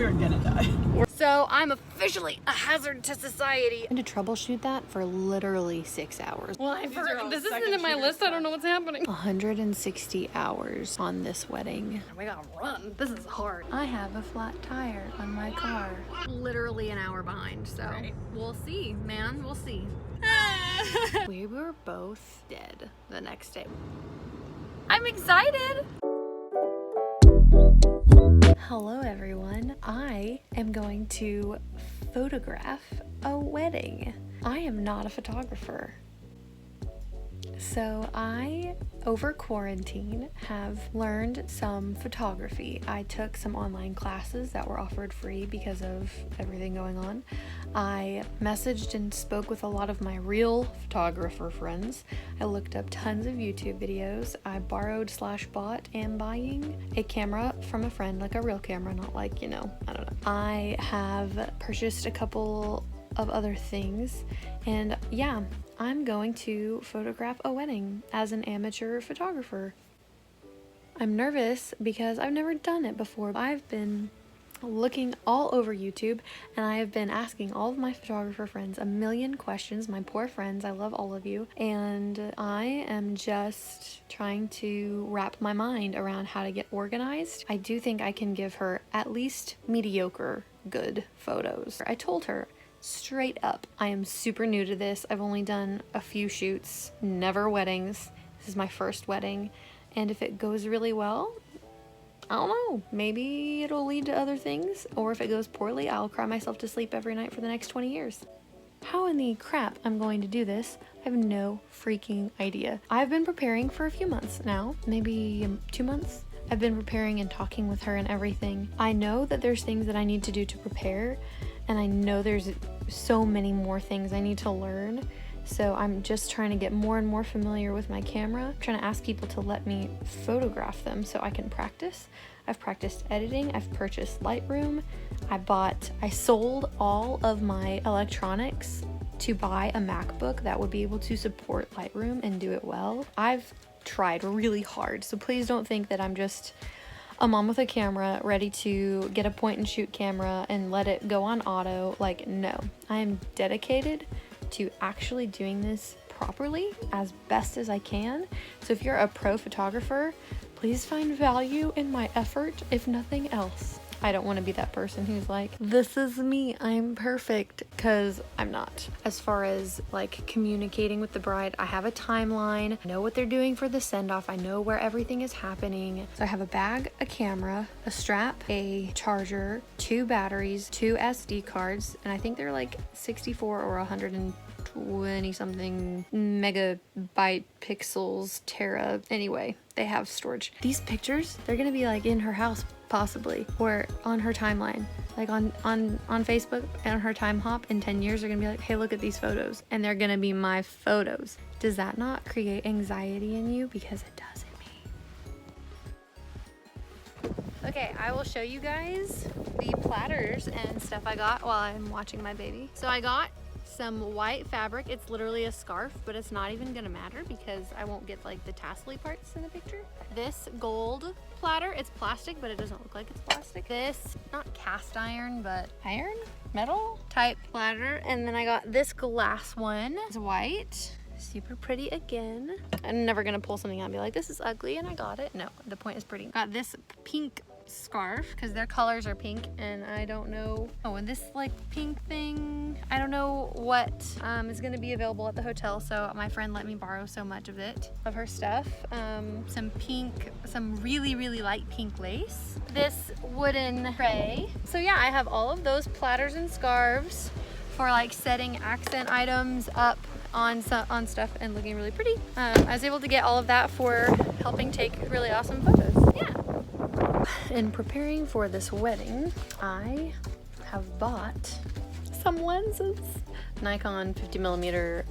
we're gonna die. So I'm officially a hazard to society. I had to troubleshoot that for literally 6 hours. Well, this isn't in my list. I don't know what's happening. 160 hours on this wedding. We gotta run. This is hard. I have a flat tire on my car. Literally an hour behind. So we'll see, man. We'll see. We were both dead the next day. I'm excited. Hello everyone, I am going to photograph a wedding. I am not a photographer. So I, over quarantine, have learned some photography. I took some online classes that were offered free because of everything going on. I messaged and spoke with a lot of my real photographer friends. I looked up tons of YouTube videos. I borrowed/bought am buying a camera from a friend, like a real camera, not like, you know, I don't know. I have purchased a couple of other things, and yeah, I'm going to photograph a wedding as an amateur photographer. I'm nervous because I've never done it before. I've been looking all over YouTube and I have been asking all of my photographer friends a million questions. My poor friends, I love all of you, and I am just trying to wrap my mind around how to get organized. I do think I can give her at least mediocre good photos. I told her straight up, I am super new to this. I've only done a few shoots, never weddings. This is my first wedding, and if it goes really well, I don't know, maybe it'll lead to other things, or if it goes poorly, I'll cry myself to sleep every night for the next 20 years. How in the crap I'm going to do this, I have no freaking idea. I've been preparing for a few months now, maybe 2 months. I've been preparing and talking with her and everything. I know that there's things that I need to do to prepare, and I know there's so many more things I need to learn. So I'm just trying to get more and more familiar with my camera. I'm trying to ask people to let me photograph them so I can practice. I've practiced editing. I've purchased Lightroom. I sold all of my electronics to buy a MacBook that would be able to support Lightroom and do it well. I've tried really hard, so please don't think that I'm just a mom with a camera ready to get a point and shoot camera and let it go on auto. Like, no, I am dedicated to actually doing this properly as best as I can. So if you're a pro photographer, please find value in my effort, if nothing else. I don't want to be that person who's like, this is me, I'm perfect, because I'm not. As far as like communicating with the bride, I have a timeline, I know what they're doing for the send-off, I know where everything is happening. So I have a bag, a camera, a strap, a charger, 2 batteries, 2 SD cards, and I think they're like 64 or 120 something megabyte pixels, tera. Anyway, they have storage. These pictures, they're gonna be like in her house possibly, or on her timeline, like on Facebook, and on her time hop in 10 years they're gonna be like, hey, look at these photos, and they're gonna be my photos. Does that not create anxiety in you? Because it does in me. Okay, I will show you guys the platters and stuff I got while I'm watching my baby. So I got some white fabric. It's literally a scarf, but it's not even gonna matter because I won't get like the tassel-y parts in the picture. This gold platter, it's plastic, but it doesn't look like it's plastic. This, not cast iron, but iron, metal type platter. And then I got this glass one. It's white, super pretty again. I'm never gonna pull something out and be like, this is ugly, and I got it. No, the point is pretty. Got this pink scarf because their colors are pink, and I don't know, oh, and this like pink thing, I don't know what is going to be available at the hotel, so my friend let me borrow so much of her stuff. Some really light pink lace, this wooden tray. So yeah, I have all of those platters and scarves for like setting accent items up on stuff and looking really pretty. I was able to get all of that for helping take really awesome photos. Yeah. In preparing for this wedding, I have bought some lenses. Nikon 50mm,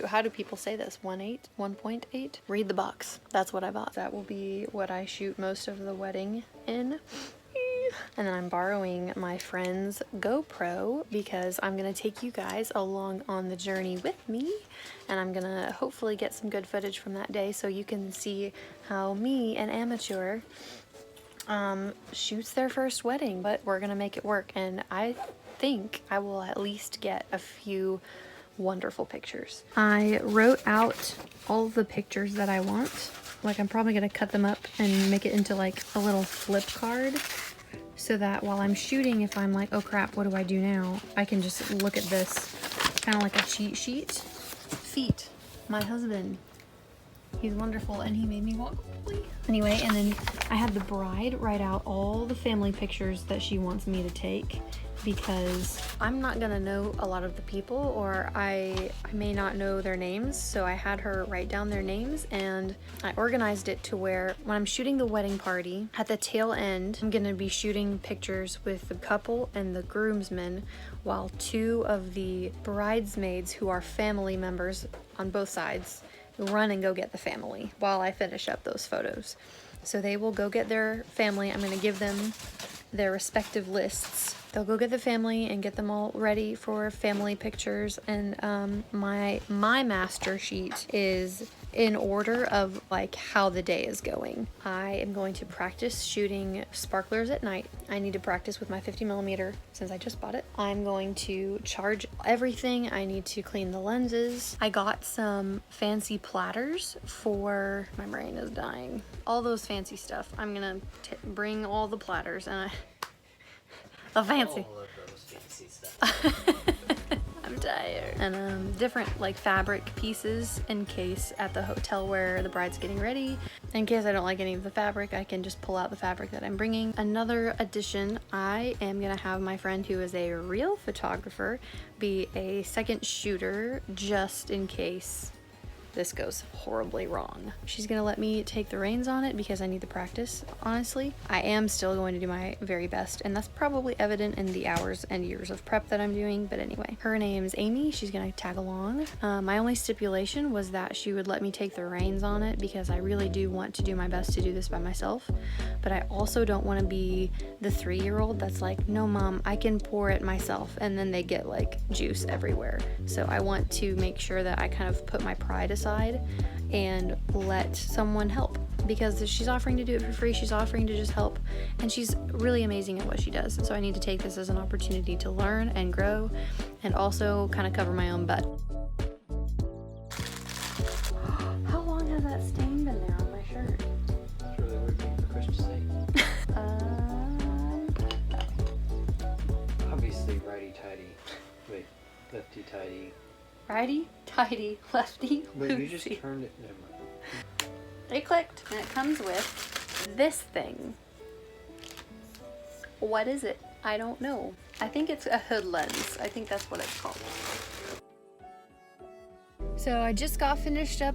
how do people say this? 1.8? Read the box. That's what I bought. That will be what I shoot most of the wedding in. And then I'm borrowing my friend's GoPro because I'm gonna take you guys along on the journey with me, and I'm gonna hopefully get some good footage from that day so you can see how me, an amateur, shoots their first wedding, but we're gonna make it work, and I think I will at least get a few wonderful pictures. I wrote out all the pictures that I want. Like, I'm probably gonna cut them up and make it into like a little flip card, so that while I'm shooting, if I'm like, oh crap, what do I do now? I can just look at this, kind of like a cheat sheet. Feet, my husband. He's wonderful, and he made me walk quickly. Anyway, and then I had the bride write out all the family pictures that she wants me to take, because I'm not gonna know a lot of the people, or I may not know their names, so I had her write down their names, and I organized it to where when I'm shooting the wedding party, at the tail end, I'm gonna be shooting pictures with the couple and the groomsmen, while two of the bridesmaids, who are family members on both sides, run and go get the family while I finish up those photos. So they will go get their family. I'm gonna give them their respective lists. They'll go get the family and get them all ready for family pictures. And my master sheet is in order of like how the day is going. I am going to practice shooting sparklers at night. I need to practice with my 50mm since I just bought it. I'm going to charge everything. I need to clean the lenses. I got some fancy platters for, my brain is dying. All those fancy stuff. I'm gonna bring all the platters, and fancy. All of those fancy stuff. I'm tired. And different like fabric pieces in case at the hotel where the bride's getting ready. In case I don't like any of the fabric, I can just pull out the fabric that I'm bringing. Another addition, I am gonna have my friend who is a real photographer be a second shooter just in case this goes horribly wrong. She's gonna let me take the reins on it because I need the practice, honestly. I am still going to do my very best, and that's probably evident in the hours and years of prep that I'm doing, but anyway. Her name's Amy. She's gonna tag along. My only stipulation was that she would let me take the reins on it because I really do want to do my best to do this by myself, but I also don't want to be the 3-year-old that's like, no mom, I can pour it myself, and then they get like juice everywhere. So I want to make sure that I kind of put my pride aside and let someone help, because she's offering to do it for free. She's offering to just help, and she's really amazing at what she does. So I need to take this as an opportunity to learn and grow, and also kind of cover my own butt. How long has that stain been there on my shirt? It's really working for Christmas sake. Obviously righty-tighty. Wait, lefty-tighty. Righty, tighty, lefty, Wait, loosey. you just turned it. Never mind. It clicked, and it comes with this thing. What is it? I don't know. I think it's a hood lens. I think that's what it's called. So I just got finished up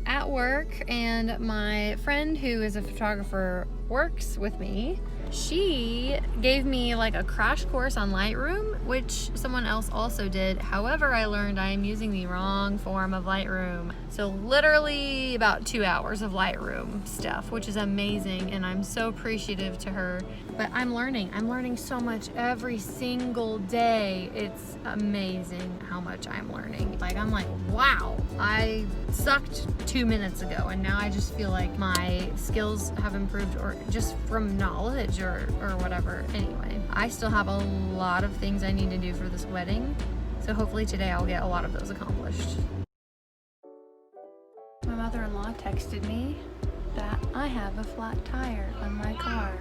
at work, and my friend who is a photographer works with me. She gave me like a crash course on Lightroom, which someone else also did. However, I learned I am using the wrong form of Lightroom. So literally about 2 hours of Lightroom stuff, which is amazing, and I'm so appreciative to her. But I'm learning so much every single day. It's amazing how much I'm learning. Like, I'm like, wow, I sucked 2 minutes ago, and now I just feel like my skills have improved, or just from knowledge or whatever. Anyway, I still have a lot of things I need to do for this wedding, so hopefully today I'll get a lot of those accomplished. My mother-in-law texted me that I have a flat tire on my car.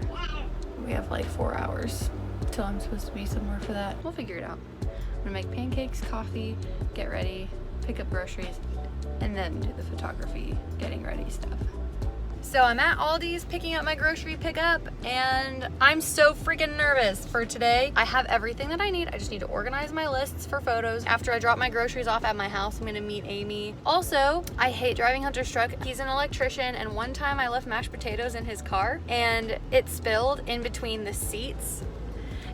We have like 4 hours till I'm supposed to be somewhere for that. We'll figure it out. I'm gonna make pancakes, coffee, get ready, pick up groceries, and then do the photography, getting ready stuff. So I'm at Aldi's picking up my grocery pickup, and I'm so freaking nervous for today. I have everything that I need. I just need to organize my lists for photos. After I drop my groceries off at my house, I'm gonna meet Amy. Also, I hate driving Hunter's truck. He's an electrician, and one time I left mashed potatoes in his car, and it spilled in between the seats.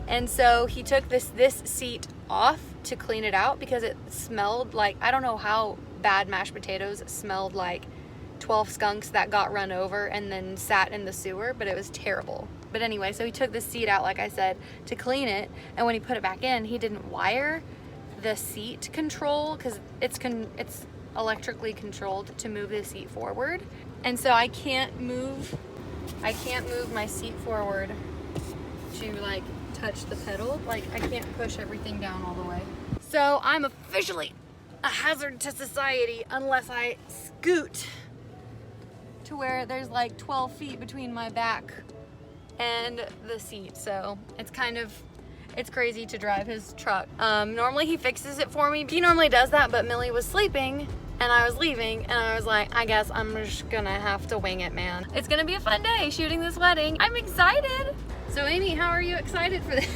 And so he took this seat off to clean it out because it smelled like, I don't know how bad mashed potatoes smelled like 12 skunks that got run over and then sat in the sewer, but it was terrible. But anyway, so he took the seat out, like I said, to clean it, and when he put it back in, he didn't wire the seat control, because it's electrically controlled to move the seat forward, and so I can't move I can't move my seat forward to like touch the pedal. Like I can't push everything down all the way. So I'm officially a hazard to society unless I scoot to where there's like 12 feet between my back and the seat. So it's crazy to drive his truck. Normally he fixes it for me. He normally does that, but Millie was sleeping and I was leaving and I was like, I guess I'm just gonna have to wing it, man. It's gonna be a fun day shooting this wedding. I'm excited. So Amy, how are you excited for this?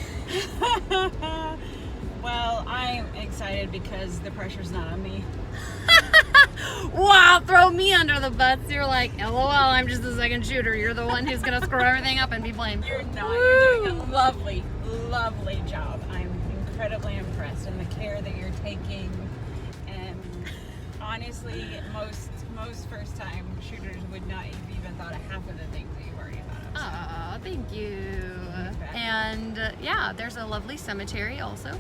Well, I'm excited because the pressure's not on me. Wow, throw me under the bus. You're like, LOL, I'm just the second shooter. You're the one who's gonna screw everything up and be blamed. You're not. You're doing a lovely, lovely job. I'm incredibly impressed in the care that you're taking. And honestly, most first-time shooters would not have even thought of half of the things that you've already thought of. Aw, thank you. And yeah, there's a lovely cemetery also.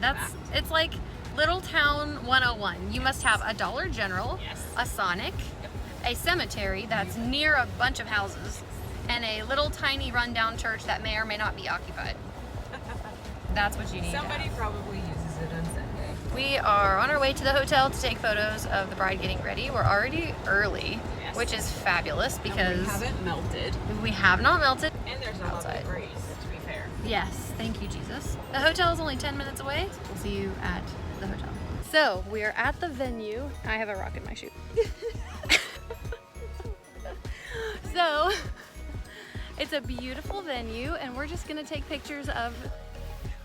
Yep. It's like Little Town 101. You must have a Dollar General, Yes. a Sonic, Yep. a cemetery that's near a bunch of houses, and a little tiny rundown church that may or may not be occupied. That's what you need. Somebody probably uses it on Sunday. We are on our way to the hotel to take photos of the bride getting ready. We're already early, Yes. which is fabulous And because we haven't melted. we have not melted. And there's a Outside. lovely breeze, to be fair. Yes, thank you, Jesus. The hotel is only 10 minutes away. We'll see you at the hotel. So we are at the venue. I have a rock in my shoe. So it's a beautiful venue and we're just gonna take pictures of,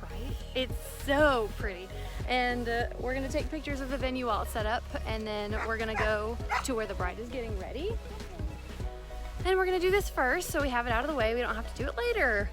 right? It's so pretty. And we're gonna take pictures of the venue while it's set up, and then we're gonna go to where the bride is getting ready. And we're gonna do this first so we have it out of the way. We don't have to do it later.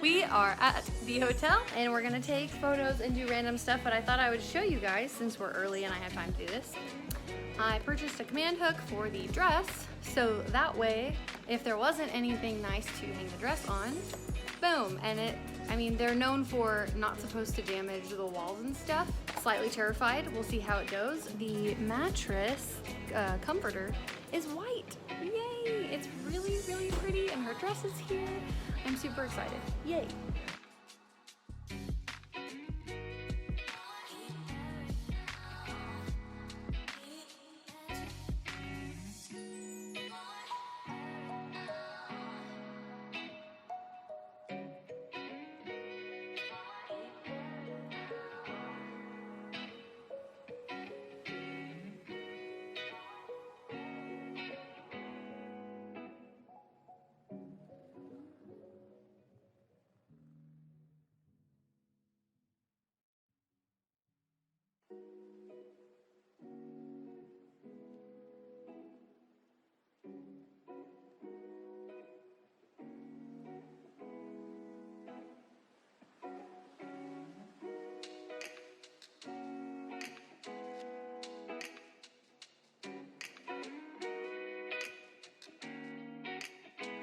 We are at the hotel and we're gonna take photos and do random stuff, but I thought I would show you guys since we're early and I have time to do this. I purchased a command hook for the dress, so that way, if there wasn't anything nice to hang the dress on, boom, and they're known for not supposed to damage the walls and stuff. Slightly terrified, we'll see how it goes. The mattress comforter is white, yay! It's really, really pretty and her dress is here. I'm super excited, yay!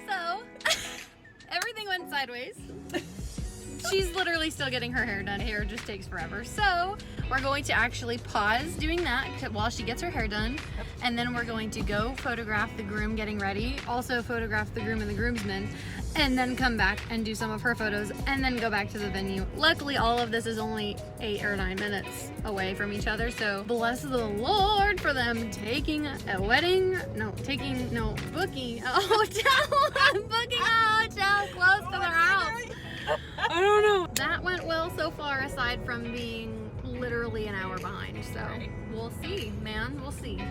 So, everything went sideways. She's literally still getting her hair done. Hair just takes forever. So we're going to actually pause doing that while she gets her hair done. And then we're going to go photograph the groom getting ready. Also photograph the groom and the groomsmen. And then come back and do some of her photos. And then go back to the venue. Luckily, all of this is only 8 or 9 minutes away from each other. So bless the Lord for them taking a wedding. Booking a hotel. Booking a hotel close to their house. I don't know. That went well so far, aside from being literally an hour behind. So we'll see, man. We'll see.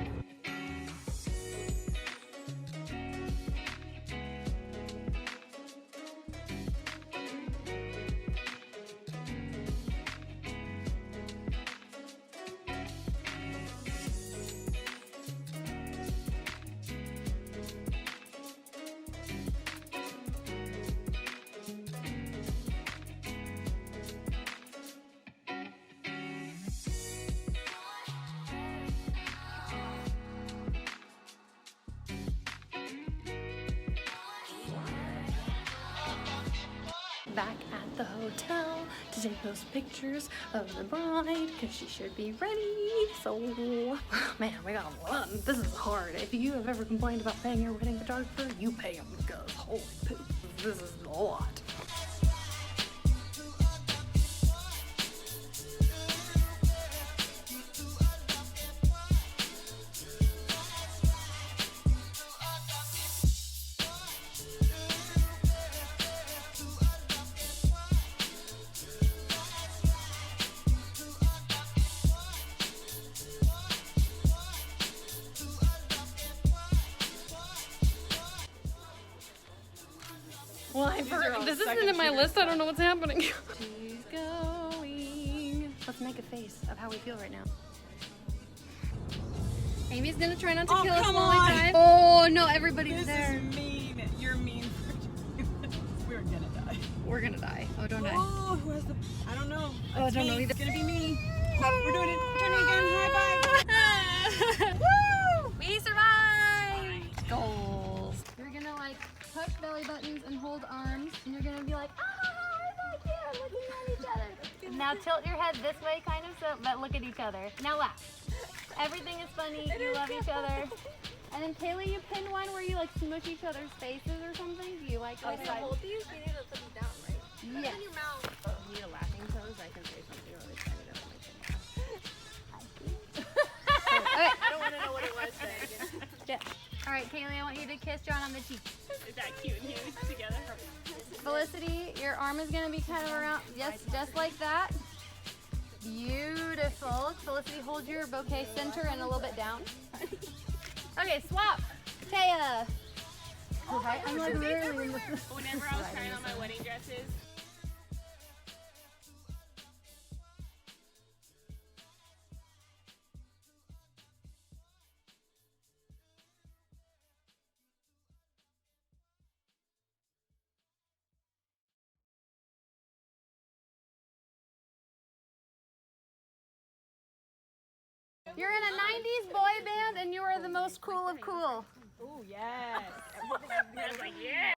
Back at the hotel to take those pictures of the bride because she should be ready. So, man, we got a lot. This is hard. If you have ever complained about paying your wedding photographer, you pay him because holy poop, this is a lot. Well, this isn't in my list. I don't know what's happening. She's going. Let's make a face of how we feel right now. Amy's gonna try not to kill us while we drive. Oh no, everybody's there. This is mean. You're mean for we're gonna die. We're gonna die. Oh, don't die. Oh, who has the? I don't know. Oh, I don't know either. It's gonna be me. We're doing it. Turning again. Hi, bye. Woo! We survived. Goals. You're gonna like push belly buttons and hold arms, and you're gonna be like, ah, we're back here, looking at each other. Now tilt your head this way, kind of, so, but look at each other. Now laugh. Everything is funny. You love each other. And then Kaylee, you pin one where you like smush each other's faces or something. Do you like that? To hold these, you need to put them down, right? Yes. In your mouth. You need a laughing pose. I can say something really funny that'll make them laugh. Okay. I don't want to know what it was, Megan. Yeah. All right, Kaylee, I want you to kiss John on the cheek. Is that cute and huge together? Felicity, your arm is gonna be kind of around. Yes, just like that. Beautiful. Felicity, hold your bouquet center and a little bit down. Okay, swap. Taya. Okay, I'm like literally in this. Whenever I was trying on my wedding dresses, You're in a 90s boy band and you are the most cool of cool. Oh yes. I was like, yeah.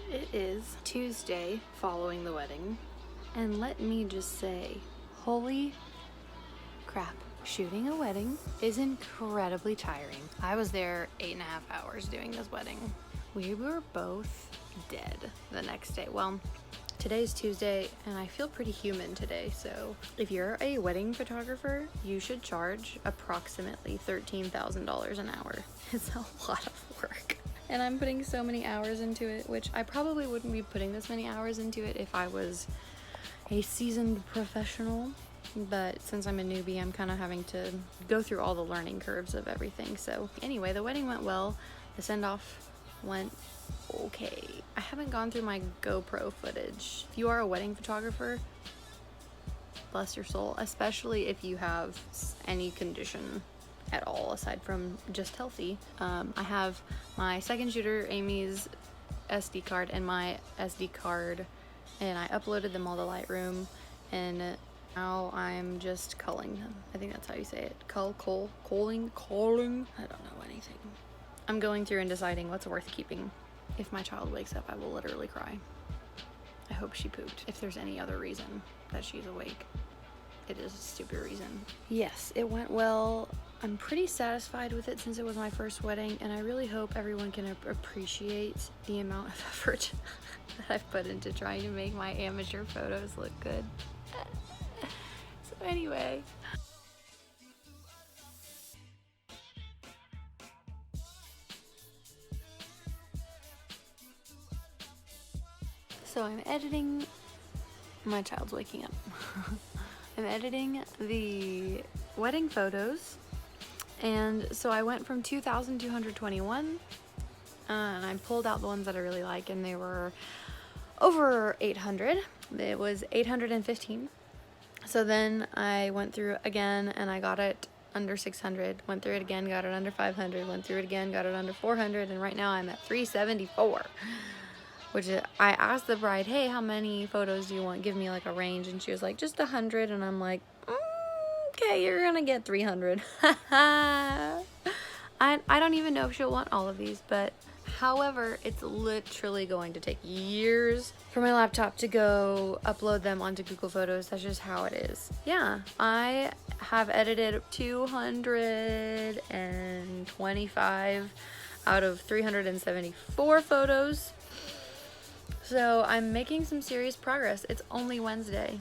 It is Tuesday following the wedding, and let me just say, holy crap. Shooting a wedding is incredibly tiring. I was there 8.5 hours doing this wedding. We were both dead the next day. Well, today's Tuesday and I feel pretty human today, so if you're a wedding photographer, you should charge approximately $13,000 an hour. It's a lot of work. And I'm putting so many hours into it, which I probably wouldn't be putting this many hours into it if I was a seasoned professional. But since I'm a newbie, I'm kind of having to go through all the learning curves of everything. So anyway, the wedding went well. The send-off went okay. I haven't gone through my GoPro footage. If you are a wedding photographer, bless your soul, especially if you have any condition at all aside from just healthy. I have my second shooter, Amy's SD card, and my SD card, and I uploaded them all to Lightroom, and now I'm just culling them. I think that's how you say it. Calling. I don't know anything. I'm going through and deciding what's worth keeping. If my child wakes up, I will literally cry. I hope she pooped. If there's any other reason that she's awake, it is a stupid reason. Yes, it went well. I'm pretty satisfied with it since it was my first wedding, and I really hope everyone can appreciate the amount of effort that I've put into trying to make my amateur photos look good. So anyway. So I'm editing, my child's waking up. I'm editing the wedding photos, and so I went from 2,221 and I pulled out the ones that I really like, and they were over 800. It was 815. So then I went through again and I got it under 600, went through it again, got it under 500, went through it again, got it under 400, and right now I'm at 374. Which I asked the bride, hey, how many photos do you want? Give me like a range. And she was like, just 100. And I'm like, okay, you're gonna get 300. I don't even know if she'll want all of these, but however, it's literally going to take years for my laptop to go upload them onto Google Photos. That's just how it is. Yeah, I have edited 225 out of 374 photos. So I'm making some serious progress. It's only Wednesday.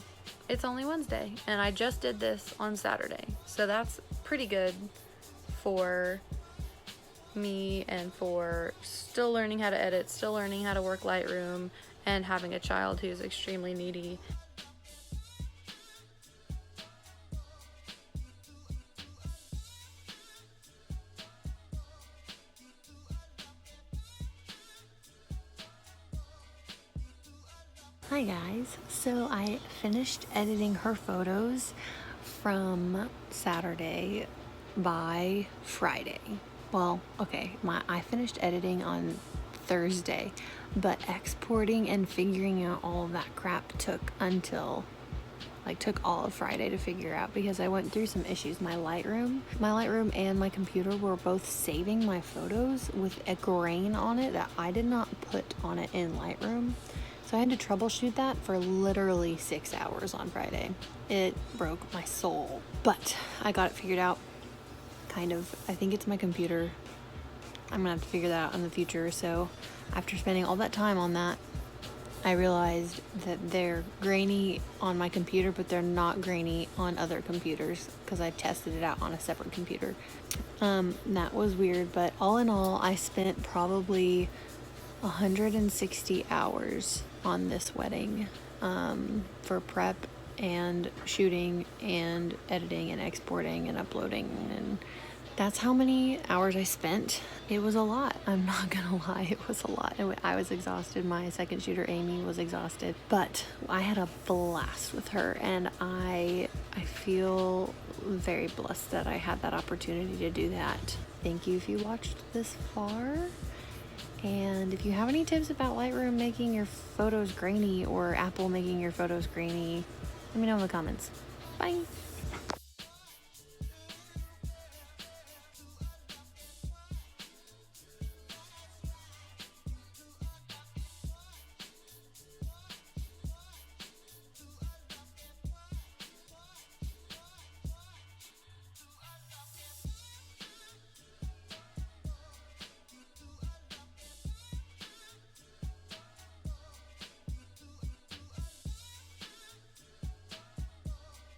And I just did this on Saturday. So that's pretty good for me and for still learning how to edit, still learning how to work Lightroom, and having a child who's extremely needy. Hi guys, so I finished editing her photos from Saturday by Friday. Well, okay, I finished editing on Thursday, but exporting and figuring out all of that crap took all of Friday to figure out, because I went through some issues. My Lightroom and my computer were both saving my photos with a grain on it that I did not put on it in Lightroom. So I had to troubleshoot that for literally 6 hours on Friday. It broke my soul, but I got it figured out. Kind of. I think it's my computer. I'm gonna have to figure that out in the future. So after spending all that time on that, I realized that they're grainy on my computer, but they're not grainy on other computers because I tested it out on a separate computer. That was weird, but all in all, I spent probably 160 hours on this wedding for prep and shooting and editing and exporting and uploading, and that's how many hours I spent. It was a lot. I'm not gonna lie, it was a lot. I was exhausted. My second shooter, Amy, was exhausted, but I had a blast with her, and I feel very blessed that I had that opportunity to do that. Thank you if you watched this far. And if you have any tips about Lightroom making your photos grainy or Apple making your photos grainy, let me know in the comments. Bye.